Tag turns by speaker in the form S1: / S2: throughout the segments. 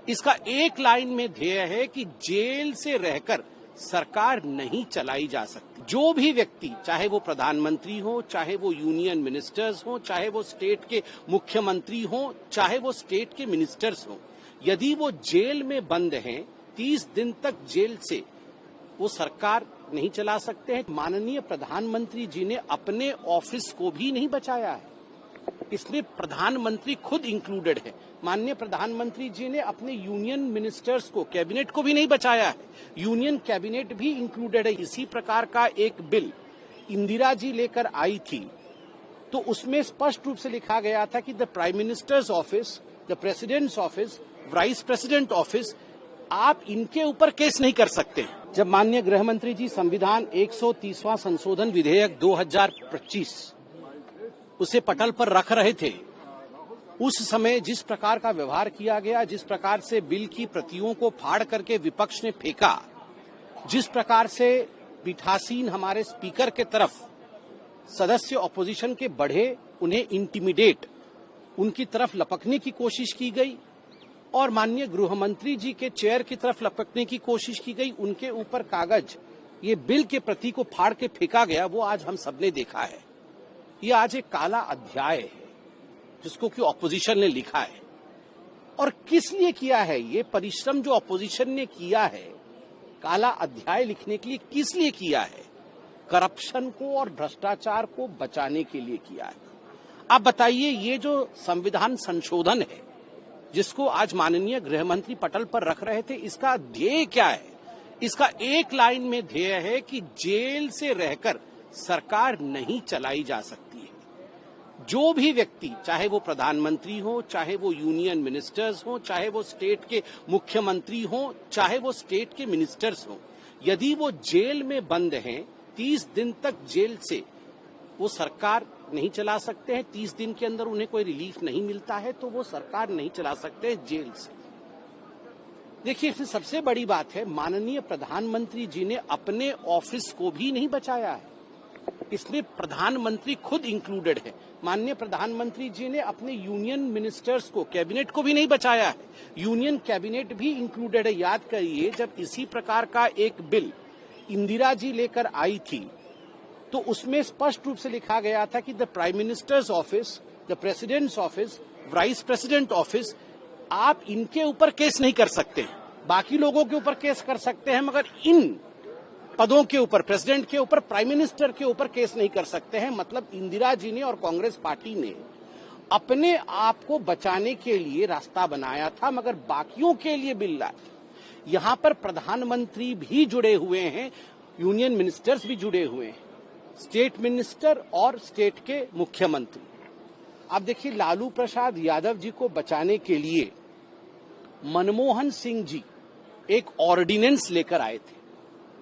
S1: इसका एक लाइन में ध्येय है कि जेल से रहकर सरकार नहीं चलाई जा सकती। जो भी व्यक्ति, चाहे वो प्रधानमंत्री हो, चाहे वो यूनियन मिनिस्टर्स हो, चाहे वो स्टेट के मुख्यमंत्री हो, चाहे वो स्टेट के मिनिस्टर्स हो, यदि वो जेल में बंद हैं 30 दिन तक जेल से वो सरकार नहीं चला सकते हैं। माननीय प्रधानमंत्री जी ने अपने ऑफिस को भी नहीं बचाया है, इसमें प्रधानमंत्री खुद इंक्लूडेड है। माननीय प्रधानमंत्री जी ने अपने यूनियन मिनिस्टर्स को, कैबिनेट को भी नहीं बचाया है, यूनियन कैबिनेट भी इंक्लूडेड है। इसी प्रकार का एक बिल इंदिरा जी लेकर आई थी, तो उसमें स्पष्ट रूप से लिखा गया था कि the prime minister's office, the president's office, vice president office, आप इनके ऊपर केस नहीं कर सकते। जब माननीय गृह मंत्री जी संविधान 130वां संशोधन विधेयक 2025 उसे पटल पर रख रहे थे, उस समय जिस प्रकार का व्यवहार किया गया, जिस प्रकार से बिल की प्रतियों को फाड़ करके विपक्ष ने फेंका, जिस प्रकार से पीठासीन हमारे स्पीकर के तरफ सदस्य ऑपोजिशन के बढ़े, उन्हें इंटिमिडेट, उनकी तरफ लपकने की कोशिश की गई और माननीय गृह मंत्री जी के चेयर की तरफ लपकने की कोशिश की गई, उनके ऊपर कागज, ये बिल के प्रति को फाड़ के फेंका गया, वो आज हम सबने देखा है। ये आज एक काला अध्याय है जिसको कि ऑपोजिशन ने लिखा है। और किस लिए किया है ये परिश्रम जो ऑपोजिशन ने किया है काला अध्याय लिखने के लिए, किस लिए किया है? करप्शन को और भ्रष्टाचार को बचाने के लिए किया है। आप बताइए, ये जो संविधान संशोधन है जिसको आज माननीय गृह मंत्री पटल पर रख रहे थे, इसका ध्येय क्या है? इसका एक लाइन में ध्येय है कि जेल से रहकर सरकार नहीं चलाई जा सकती है। जो भी व्यक्ति, चाहे वो प्रधानमंत्री हो, चाहे वो यूनियन मिनिस्टर्स हो, चाहे वो स्टेट के मुख्यमंत्री हो, चाहे वो स्टेट के मिनिस्टर्स हो, यदि वो जेल में बंद हैं 30 दिन तक जेल से वो सरकार नहीं चला सकते हैं, 30 दिन के अंदर उन्हें कोई रिलीफ नहीं मिलता है, तो वो सरकार नहीं चला सकते जेल से। देखिए, इसमें सबसे बड़ी बात है, माननीय प्रधानमंत्री जी ने अपने ऑफिस को भी नहीं बचाया है, इसमें प्रधानमंत्री खुद इंक्लूडेड है। माननीय प्रधानमंत्री जी ने अपने यूनियन मिनिस्टर्स को, कैबिनेट को भी नहीं बचाया है, यूनियन कैबिनेट भी इंक्लूडेड है। याद करिए, जब इसी प्रकार का एक बिल इंदिरा जी लेकर आई थी, तो उसमें स्पष्ट रूप से लिखा गया था कि the prime minister's office, the president's office, vice president office, आप इनके ऊपर केस नहीं कर सकते। बाकी लोगों के ऊपर केस कर सकते हैं, मगर इन पदों के ऊपर, प्रेसिडेंट के ऊपर, प्राइम मिनिस्टर के ऊपर केस नहीं कर सकते हैं। मतलब इंदिरा जी ने और कांग्रेस पार्टी ने अपने आप को बचाने के लिए रास्ता बनाया था, मगर बाकियों के लिए बिल लाए। यहां पर प्रधानमंत्री भी जुड़े हुए हैं, यूनियन मिनिस्टर्स भी जुड़े हुए हैं, स्टेट मिनिस्टर और स्टेट के मुख्यमंत्री। अब देखिए, लालू प्रसाद यादव जी को बचाने के लिए मनमोहन सिंह जी एक ऑर्डिनेंस लेकर आए थे,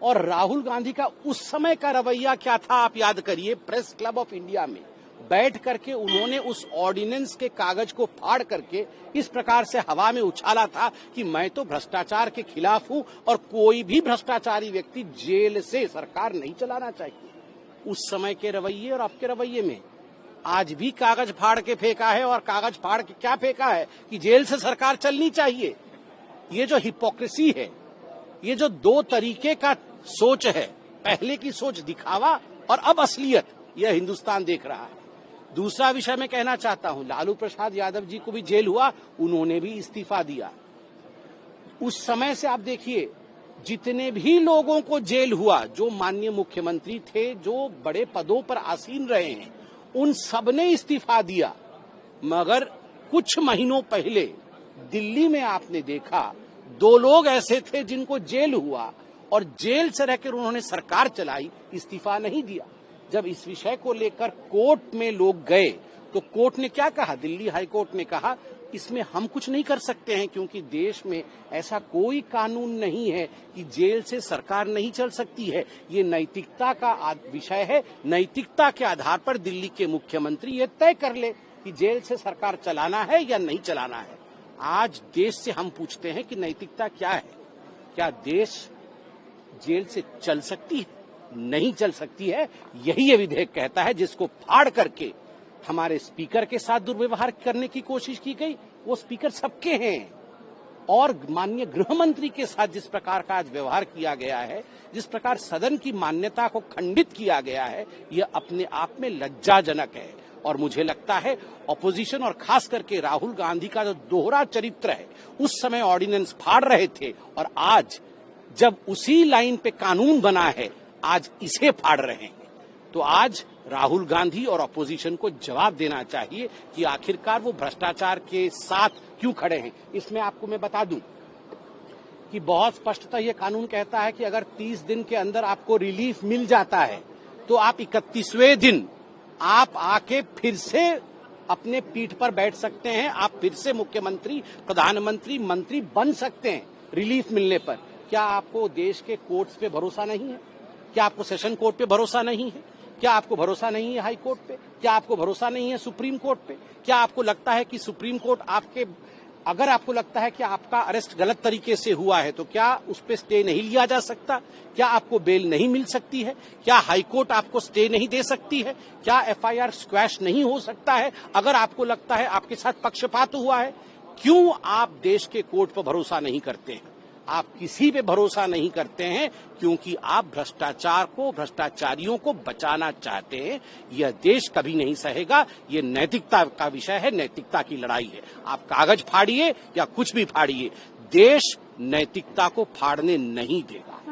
S1: और राहुल गांधी का उस समय का रवैया क्या था आप याद करिए। प्रेस क्लब ऑफ इंडिया में बैठ करके उन्होंने उस ऑर्डिनेंस के कागज को फाड़ करके इस प्रकार से हवा में उछाला था कि मैं तो भ्रष्टाचार के खिलाफ हूं और कोई भी भ्रष्टाचारी व्यक्ति जेल से सरकार नहीं चलाना चाहिए। उस समय के रवैये और आपके रवैये में आज भी कागज फाड़ के फेंका है, और कागज फाड़ के क्या फेंका है कि जेल से सरकार चलनी चाहिए। ये जो हिपोक्रेसी है, ये जो दो तरीके का सोच है, पहले की सोच दिखावा और अब असलियत, यह हिंदुस्तान देख रहा है। दूसरा विषय मैं कहना चाहता हूं, लालू प्रसाद यादव जी को भी जेल हुआ, उन्होंने भी इस्तीफा दिया। उस समय से आप देखिए, जितने भी लोगों को जेल हुआ, जो माननीय मुख्यमंत्री थे, जो बड़े पदों पर आसीन रहे हैं, उन सबने इस्तीफा दिया। मगर कुछ महीनों पहले दिल्ली में आपने देखा, 2 लोग ऐसे थे जिनको जेल हुआ और जेल से रहकर उन्होंने सरकार चलाई, इस्तीफा नहीं दिया। जब इस विषय को लेकर कोर्ट में लोग गए, तो कोर्ट ने क्या कहा? दिल्ली हाई कोर्ट ने कहा, इसमें हम कुछ नहीं कर सकते हैं, क्योंकि देश में ऐसा कोई कानून नहीं है कि जेल से सरकार नहीं चल सकती है। ये नैतिकता का विषय है। नैतिकता के आधार पर दिल्ली के मुख्यमंत्री ये तय कर ले कि जेल से सरकार चलाना है या नहीं चलाना है। आज देश से हम पूछते हैं कि नैतिकता क्या है? क्या देश जेल से चल सकती है? नहीं चल सकती है। यही ये विधेयक कहता है, जिसको फाड़ करके हमारे स्पीकर के साथ दुर्व्यवहार करने की कोशिश की गई। वो स्पीकर सबके हैं, और माननीय गृह मंत्री के साथ जिस प्रकार का आज व्यवहार किया गया है, जिस प्रकार सदन की मान्यता को खंडित किया गया है, यह अपने आप में लज्जाजनक है। और मुझे लगता है ऑपोजिशन और खास करके राहुल गांधी का जो दोहरा चरित्र है, उस समय ऑर्डिनेंस फाड़ रहे थे और आज जब उसी लाइन पे कानून बना है, आज इसे फाड़ रहे हैं। तो आज राहुल गांधी और ऑपोजिशन को जवाब देना चाहिए कि आखिरकार वो भ्रष्टाचार के साथ क्यों खड़े हैं। इसमें आपको मैं बता दूं कि बहुत स्पष्टतः ये कानून कहता है कि अगर 30 दिन के अंदर आपको रिलीफ मिल जाता है तो आप 31वें दिन आप आके फिर से अपने पीठ पर बैठ सकते हैं, आप फिर से मुख्यमंत्री, प्रधानमंत्री, मंत्री बन सकते हैं रिलीफ मिलने पर। क्या आपको देश के कोर्ट्स पे भरोसा नहीं है? क्या आपको सेशन कोर्ट पे भरोसा नहीं है? क्या आपको भरोसा नहीं है हाई कोर्ट पे? क्या आपको भरोसा नहीं है सुप्रीम कोर्ट पे? क्या आपको लगता है कि सुप्रीम कोर्ट अगर आपको लगता है कि आपका अरेस्ट गलत तरीके से हुआ है तो क्या उस पे स्टे नहीं लिया जा सकता? क्या आपको बेल नहीं मिल सकती है? क्या हाई कोर्ट आपको स्टे नहीं दे सकती है? क्या एफआईआर स्क्वैश नहीं हो सकता है अगर आपको लगता है आपके साथ पक्षपात हुआ है? क्यों आप देश के कोर्ट पर भरोसा नहीं करते हैं? आप किसी पे भरोसा नहीं करते हैं क्योंकि आप भ्रष्टाचार को, भ्रष्टाचारियों को बचाना चाहते हैं। यह देश कभी नहीं सहेगा। ये नैतिकता का विषय है, नैतिकता की लड़ाई है। आप कागज फाड़िए या कुछ भी फाड़िए, देश नैतिकता को फाड़ने नहीं देगा।